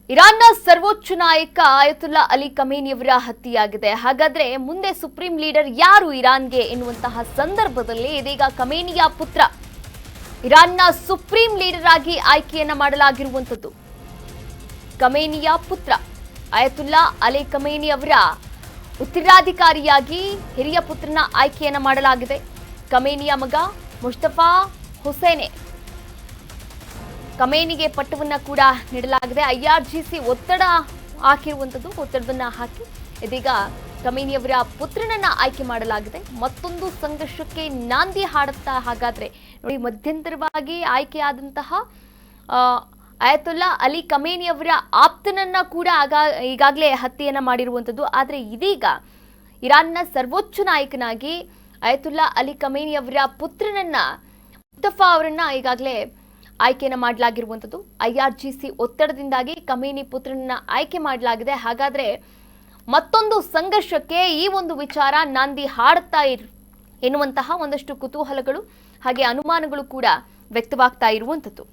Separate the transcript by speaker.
Speaker 1: ಇರಾನ್ನ ಸರ್ವೋಚ್ಚ ನಾಯಕ ಆಯತುಲ್ಲಾ ಅಲಿ ಖಮೇನಿಯವರ ಹತ್ಯೆಯಾಗಿದೆ. ಹಾಗಾದ್ರೆ ಮುಂದೆ ಸುಪ್ರೀಂ ಲೀಡರ್ ಯಾರು ಇರಾನ್ಗೆ ಎನ್ನುವಂತಹ ಸಂದರ್ಭದಲ್ಲಿ ಇದೀಗ ಖಮೇನಿಯ ಪುತ್ರ ಇರಾನ್ನ ಸುಪ್ರೀಂ ಲೀಡರ್ ಆಗಿ ಆಯ್ಕೆಯನ್ನ ಮಾಡಲಾಗಿರುವಂತದ್ದು. ಖಮೇನಿಯ ಪುತ್ರ ಆಯತುಲ್ಲಾ ಅಲಿ ಖಮೇನಿ ಅವರ ಉತ್ತರಾಧಿಕಾರಿಯಾಗಿ ಹಿರಿಯ ಪುತ್ರನ ಆಯ್ಕೆಯನ್ನ ಮಾಡಲಾಗಿದೆ. ಖಮೇನಿಯ ಮಗ ಮುಸ್ತಫಾ ಹುಸೇನೆ ಖಮೇನಿಗೆ ಪಟ್ಟವನ್ನ ಕೂಡ ನೀಡಲಾಗಿದೆ. IRGC ಒತ್ತಡ ಹಾಕಿರುವಂಥದ್ದು. ಒತ್ತಡವನ್ನ ಹಾಕಿ ಇದೀಗ ಖಮೇನಿಯವರ ಪುತ್ರನನ್ನ ಆಯ್ಕೆ ಮಾಡಲಾಗಿದೆ. ಮತ್ತೊಂದು ಸಂಘರ್ಷಕ್ಕೆ ನಾಂದಿ ಹಾಡುತ್ತಾ ಹಾಗಾದ್ರೆ ನೋಡಿ, ಮಧ್ಯಂತರವಾಗಿ ಆಯ್ಕೆಯಾದಂತಹ ಆಯತುಲ್ಲಾ ಅಲಿ ಖಮೇನಿ ಅವರ ಆಪ್ತನನ್ನ ಕೂಡ ಈಗಾಗಲೇ ಹತ್ಯೆಯನ್ನ ಮಾಡಿರುವಂಥದ್ದು. ಆದರೆ ಇದೀಗ ಇರಾನ್ನ ಸರ್ವೋಚ್ಚ ನಾಯಕನಾಗಿ ಆಯತುಲ್ಲಾ ಅಲಿ ಖಮೇನಿ ಅವರ ಪುತ್ರನನ್ನ ಮುಸ್ತಫಾ ಅವರನ್ನ ಈಗಾಗಲೇ ಆಯ್ಕೆಯನ್ನ ಮಾಡಲಾಗಿರುವಂಥದ್ದು. IRGC ಒತ್ತಡದಿಂದಾಗಿ ಖಮೇನಿ ಪುತ್ರನನ್ನ ಆಯ್ಕೆ ಮಾಡಲಾಗಿದೆ. ಹಾಗಾದ್ರೆ ಮತ್ತೊಂದು ಸಂಘರ್ಷಕ್ಕೆ ಈ ಒಂದು ವಿಚಾರ ನಾಂದಿ ಹಾಡುತ್ತಾ ಎನ್ನುವಂತಹ ಒಂದಷ್ಟು ಕುತೂಹಲಗಳು ಹಾಗೆ ಅನುಮಾನಗಳು ಕೂಡ ವ್ಯಕ್ತವಾಗ್ತಾ ಇರುವಂಥದ್ದು.